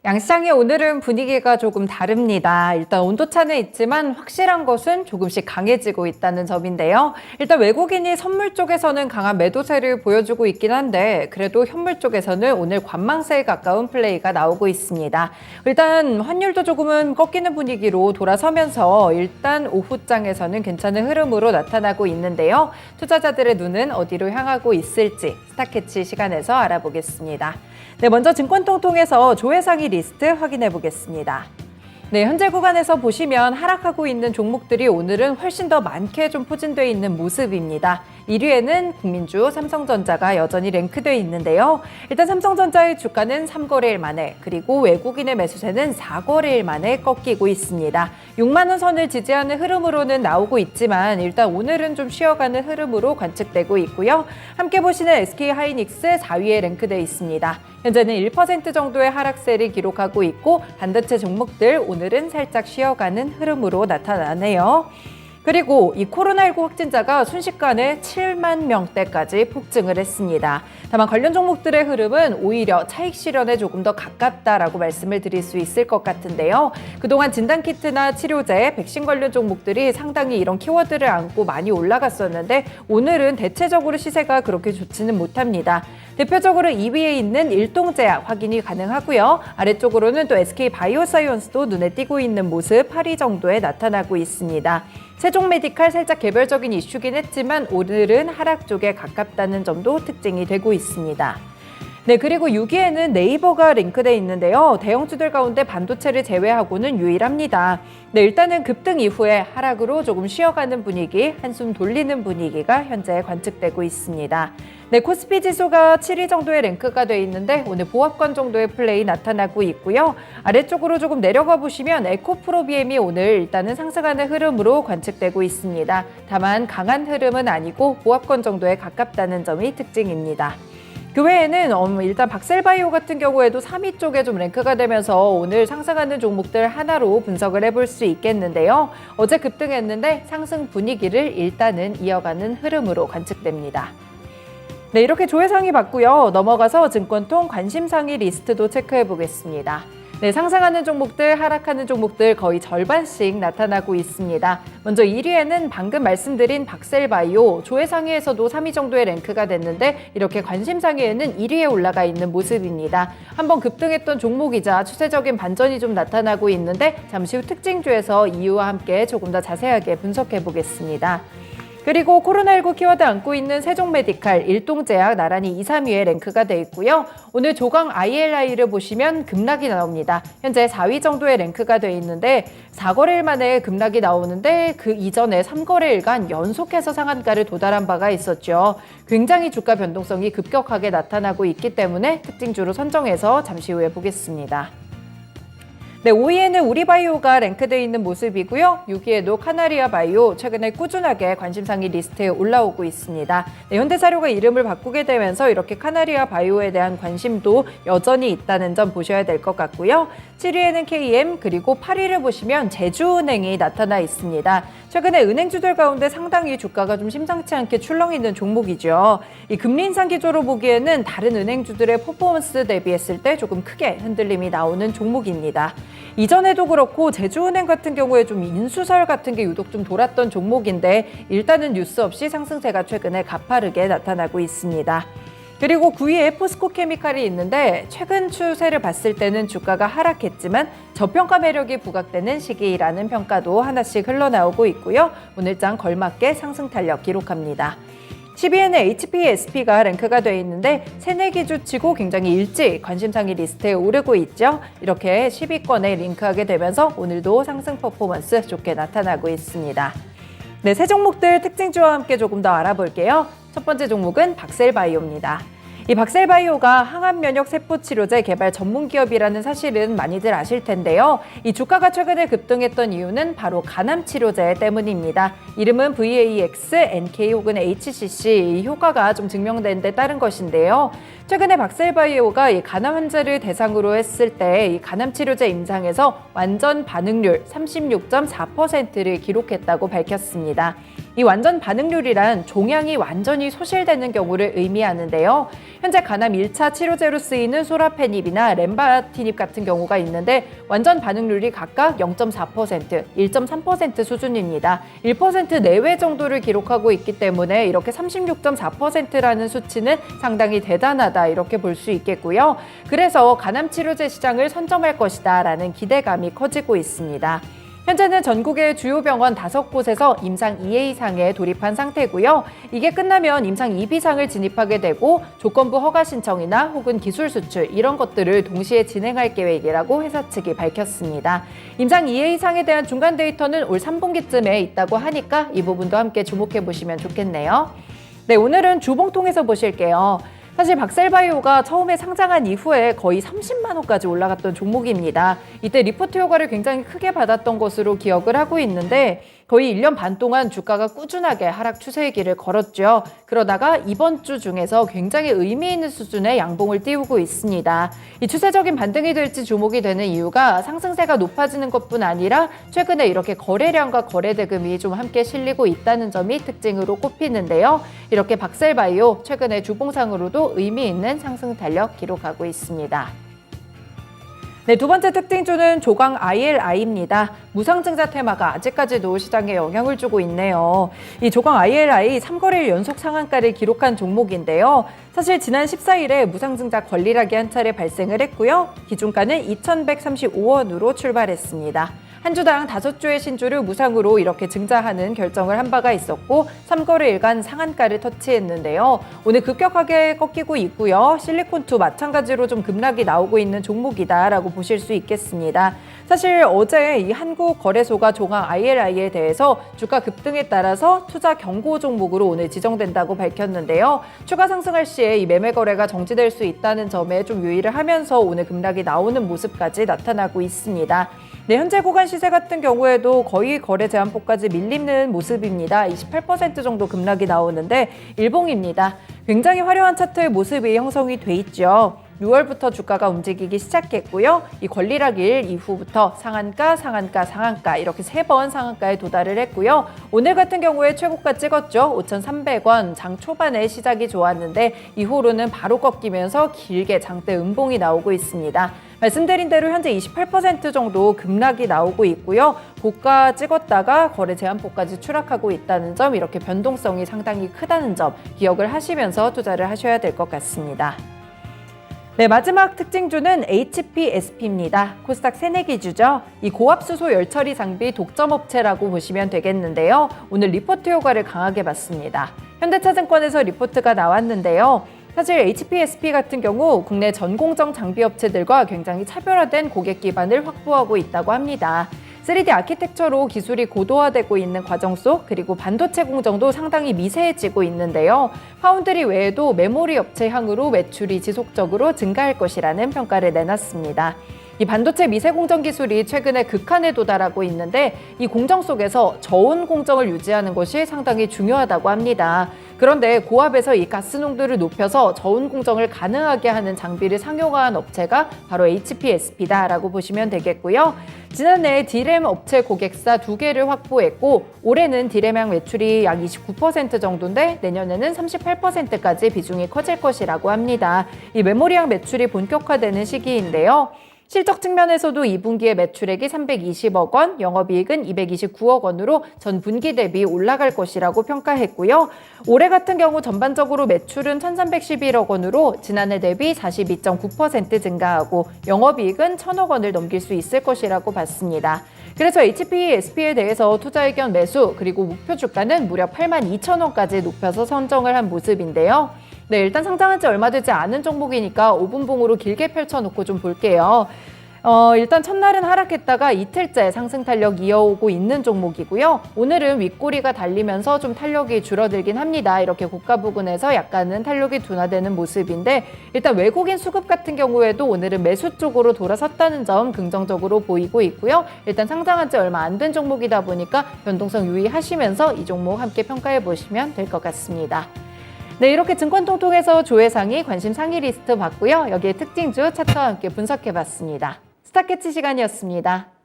양시장의 오늘은 분위기가 조금 다릅니다. 일단 온도차는 있지만 확실한 것은 조금씩 강해지고 있다는 점인데요. 일단 외국인이 선물 쪽에서는 강한 매도세를 보여주고 있긴 한데 그래도 현물 쪽에서는 오늘 관망세에 가까운 플레이가 나오고 있습니다. 일단 환율도 조금은 꺾이는 분위기로 돌아서면서 일단 오후장에서는 괜찮은 흐름으로 나타나고 있는데요. 투자자들의 눈은 어디로 향하고 있을지 스타캐치 시간에서 알아보겠습니다. 네, 먼저 증권통통에서 조회상위 리스트 확인해 보겠습니다. 네, 현재 구간에서 보시면 하락하고 있는 종목들이 오늘은 훨씬 더 많게 좀 포진되어 있는 모습입니다. 1위에는 국민주, 삼성전자가 여전히 랭크되어 있는데요. 일단 삼성전자의 주가는 3거래일 만에, 그리고 외국인의 매수세는 4거래일 만에 꺾이고 있습니다. 6만 원 선을 지지하는 흐름으로는 나오고 있지만 일단 오늘은 좀 쉬어가는 흐름으로 관측되고 있고요. 함께 보시는 SK하이닉스 4위에 랭크되어 있습니다. 현재는 1% 정도의 하락세를 기록하고 있고 반도체 종목들 오늘은 살짝 쉬어가는 흐름으로 나타나네요. 그리고 이 코로나19 확진자가 순식간에 7만 명대까지 폭증을 했습니다. 다만 관련 종목들의 흐름은 오히려 차익 실현에 조금 더 가깝다라고 말씀을 드릴 수 있을 것 같은데요. 그동안 진단키트나 치료제, 백신 관련 종목들이 상당히 이런 키워드를 안고 많이 올라갔었는데 오늘은 대체적으로 시세가 그렇게 좋지는 못합니다. 대표적으로 2위에 있는 일동제약 확인이 가능하고요. 아래쪽으로는 또 SK바이오사이언스도 눈에 띄고 있는 모습 8위 정도에 나타나고 있습니다. 세종메디칼 살짝 개별적인 이슈긴 했지만 오늘은 하락 쪽에 가깝다는 점도 특징이 되고 있습니다. 네, 그리고 6위에는 네이버가 링크돼 있는데요. 대형주들 가운데 반도체를 제외하고는 유일합니다. 네, 일단은 급등 이후에 하락으로 조금 쉬어가는 분위기, 한숨 돌리는 분위기가 현재 관측되고 있습니다. 네, 코스피 지수가 7위 정도의 랭크가 돼 있는데 오늘 보합권 정도의 플레이 나타나고 있고요. 아래쪽으로 조금 내려가 보시면 에코프로비엠이 오늘 일단은 상승하는 흐름으로 관측되고 있습니다. 다만 강한 흐름은 아니고 보합권 정도에 가깝다는 점이 특징입니다. 그 외에는 일단 박셀바이오 같은 경우에도 3위 쪽에 좀 랭크가 되면서 오늘 상승하는 종목들 하나로 분석을 해볼 수 있겠는데요. 어제 급등했는데 상승 분위기를 일단은 이어가는 흐름으로 관측됩니다. 네, 이렇게 조회상위 봤고요. 넘어가서 증권통 관심상위 리스트도 체크해 보겠습니다. 네, 상승하는 종목들, 하락하는 종목들 거의 절반씩 나타나고 있습니다. 먼저 1위에는 방금 말씀드린 박셀바이오, 조회상위에서도 3위 정도의 랭크가 됐는데 이렇게 관심상위에는 1위에 올라가 있는 모습입니다. 한번 급등했던 종목이자 추세적인 반전이 좀 나타나고 있는데 잠시 후 특징주에서 이유와 함께 조금 더 자세하게 분석해 보겠습니다. 그리고 코로나19 키워드 안고 있는 세종메디칼, 일동제약 나란히 2, 3위에 랭크가 돼 있고요. 오늘 조강 ILI를 보시면 급락이 나옵니다. 현재 4위 정도의 랭크가 돼 있는데 4거래일 만에 급락이 나오는데 그 이전에 3거래일간 연속해서 상한가를 도달한 바가 있었죠. 굉장히 주가 변동성이 급격하게 나타나고 있기 때문에 특징주로 선정해서 잠시 후에 보겠습니다. 네, 5위에는 우리바이오가 랭크되어 있는 모습이고요. 6위에도 카나리아바이오 최근에 꾸준하게 관심상위 리스트에 올라오고 있습니다. 네, 현대사료가 이름을 바꾸게 되면서 이렇게 카나리아바이오에 대한 관심도 여전히 있다는 점 보셔야 될 것 같고요. 7위에는 KM 그리고 8위를 보시면 제주은행이 나타나 있습니다. 최근에 은행주들 가운데 상당히 주가가 좀 심상치 않게 출렁이는 종목이죠. 이 금리 인상 기조로 보기에는 다른 은행주들의 퍼포먼스 대비했을 때 조금 크게 흔들림이 나오는 종목입니다. 이전에도 그렇고 제주은행 같은 경우에 좀 인수설 같은 게 유독 좀 돌았던 종목인데 일단은 뉴스 없이 상승세가 최근에 가파르게 나타나고 있습니다. 그리고 9위에 포스코케미칼이 있는데 최근 추세를 봤을 때는 주가가 하락했지만 저평가 매력이 부각되는 시기라는 평가도 하나씩 흘러나오고 있고요. 오늘장 걸맞게 상승 탄력 기록합니다. 10위에는 HPSP가 랭크가 되어 있는데 새내기 주치고 굉장히 일찍 관심상위 리스트에 오르고 있죠. 이렇게 10위권에 링크하게 되면서 오늘도 상승 퍼포먼스 좋게 나타나고 있습니다. 네, 세 종목들 특징주와 함께 조금 더 알아볼게요. 첫 번째 종목은 박셀바이오입니다. 이 박셀바이오가 항암면역 세포치료제 개발 전문기업이라는 사실은 많이들 아실 텐데요. 이 주가가 최근에 급등했던 이유는 바로 간암치료제 때문입니다. 이름은 VAX, NK 혹은 HCC 효과가 좀 증명된 데 따른 것인데요. 최근에 박셀바이오가 이 간암 환자를 대상으로 했을 때 이 간암치료제 임상에서 완전 반응률 36.4%를 기록했다고 밝혔습니다. 이 완전 반응률이란 종양이 완전히 소실되는 경우를 의미하는데요. 현재 간암 1차 치료제로 쓰이는 소라페닙이나 렌바티닙 같은 경우가 있는데 완전 반응률이 각각 0.4%, 1.3% 수준입니다. 1% 내외 정도를 기록하고 있기 때문에 이렇게 36.4%라는 수치는 상당히 대단하다 이렇게 볼 수 있겠고요. 그래서 간암 치료제 시장을 선점할 것이다 라는 기대감이 커지고 있습니다. 현재는 전국의 주요 병원 5곳에서 임상 2A상에 돌입한 상태고요. 이게 끝나면 임상 2B상을 진입하게 되고 조건부 허가 신청이나 혹은 기술 수출 이런 것들을 동시에 진행할 계획이라고 회사 측이 밝혔습니다. 임상 2A상에 대한 중간 데이터는 올 3분기쯤에 있다고 하니까 이 부분도 함께 주목해 보시면 좋겠네요. 네, 오늘은 주봉 통해서 보실게요. 사실 박셀바이오가 처음에 상장한 이후에 거의 30만 원까지 올라갔던 종목입니다. 이때 리포트 효과를 굉장히 크게 받았던 것으로 기억을 하고 있는데 거의 1년 반 동안 주가가 꾸준하게 하락 추세의 길을 걸었죠. 그러다가 이번 주 중에서 굉장히 의미 있는 수준의 양봉을 띄우고 있습니다. 이 추세적인 반등이 될지 주목이 되는 이유가 상승세가 높아지는 것뿐 아니라 최근에 이렇게 거래량과 거래대금이 좀 함께 실리고 있다는 점이 특징으로 꼽히는데요. 이렇게 박셀바이오 최근에 주봉상으로도 의미 있는 상승 탄력 기록하고 있습니다. 네, 두 번째 특징주는 조강 ILI입니다. 무상증자 테마가 아직까지도 시장에 영향을 주고 있네요. 이 조강 ILI 3거래일 연속 상한가를 기록한 종목인데요. 사실 지난 14일에 무상증자 권리락이 한 차례 발생을 했고요. 기준가는 2,135원으로 출발했습니다. 한 주당 5주의 신주를 무상으로 이렇게 증자하는 결정을 한 바가 있었고 3거래일간 상한가를 터치했는데요. 오늘 급격하게 꺾이고 있고요. 실리콘2 마찬가지로 좀 급락이 나오고 있는 종목이다라고 보실 수 있겠습니다. 사실 어제 이 한국거래소가 조강 ILI에 대해서 주가 급등에 따라서 투자 경고 종목으로 오늘 지정된다고 밝혔는데요. 추가 상승할 시에 이 매매 거래가 정지될 수 있다는 점에 좀 유의를 하면서 오늘 급락이 나오는 모습까지 나타나고 있습니다. 네, 현재 구간 시세 같은 경우에도 거의 거래 제한폭까지 밀리는 모습입니다. 28% 정도 급락이 나오는데 일봉입니다. 굉장히 화려한 차트의 모습이 형성이 돼 있죠. 6월부터 주가가 움직이기 시작했고요. 이 권리락일 이후부터 상한가, 상한가, 상한가 이렇게 3번 상한가에 도달을 했고요. 오늘 같은 경우에 최고가 찍었죠. 5,300원 장 초반에 시작이 좋았는데 이후로는 바로 꺾이면서 길게 장대 음봉이 나오고 있습니다. 말씀드린 대로 현재 28% 정도 급락이 나오고 있고요. 고가 찍었다가 거래 제한폭까지 추락하고 있다는 점, 이렇게 변동성이 상당히 크다는 점 기억을 하시면서 투자를 하셔야 될 것 같습니다. 네, 마지막 특징주는 HPSP입니다. 코스닥 새내기주죠. 이 고압수소 열처리 장비 독점업체라고 보시면 되겠는데요. 오늘 리포트 효과를 강하게 봤습니다. 현대차증권에서 리포트가 나왔는데요. 사실 HPSP 같은 경우 국내 전공정 장비업체들과 굉장히 차별화된 고객 기반을 확보하고 있다고 합니다. 3D 아키텍처로 기술이 고도화되고 있는 과정 속, 그리고 반도체 공정도 상당히 미세해지고 있는데요. 파운드리 외에도 메모리 업체 향으로 매출이 지속적으로 증가할 것이라는 평가를 내놨습니다. 이 반도체 미세 공정 기술이 최근에 극한에 도달하고 있는데 이 공정 속에서 저온 공정을 유지하는 것이 상당히 중요하다고 합니다. 그런데 고압에서 이 가스 농도를 높여서 저온 공정을 가능하게 하는 장비를 상용화한 업체가 바로 HPSP다라고 보시면 되겠고요. 지난해 D램 업체 고객사 2개를 확보했고 올해는 D램향 매출이 약 29% 정도인데 내년에는 38%까지 비중이 커질 것이라고 합니다. 이 메모리향 매출이 본격화되는 시기인데요. 실적 측면에서도 2분기에 매출액이 320억 원, 영업이익은 229억 원으로 전 분기 대비 올라갈 것이라고 평가했고요. 올해 같은 경우 전반적으로 매출은 1,311억 원으로 지난해 대비 42.9% 증가하고 영업이익은 1,000억 원을 넘길 수 있을 것이라고 봤습니다. 그래서 HPSP에 대해서 투자 의견 매수 그리고 목표 주가는 무려 82,000원까지 높여서 선정을 한 모습인데요. 네, 일단 상장한 지 얼마 되지 않은 종목이니까 5분봉으로 길게 펼쳐놓고 좀 볼게요. 일단 첫날은 하락했다가 이틀째 상승 탄력 이어오고 있는 종목이고요. 오늘은 윗꼬리가 달리면서 좀 탄력이 줄어들긴 합니다. 이렇게 고가 부근에서 약간은 탄력이 둔화되는 모습인데 일단 외국인 수급 같은 경우에도 오늘은 매수 쪽으로 돌아섰다는 점 긍정적으로 보이고 있고요. 일단 상장한 지 얼마 안 된 종목이다 보니까 변동성 유의하시면서 이 종목 함께 평가해 보시면 될 것 같습니다. 네, 이렇게 증권통통에서 조회상위, 관심 상위 리스트 봤고요. 여기에 특징주 차트와 함께 분석해봤습니다. 스타캐치 시간이었습니다.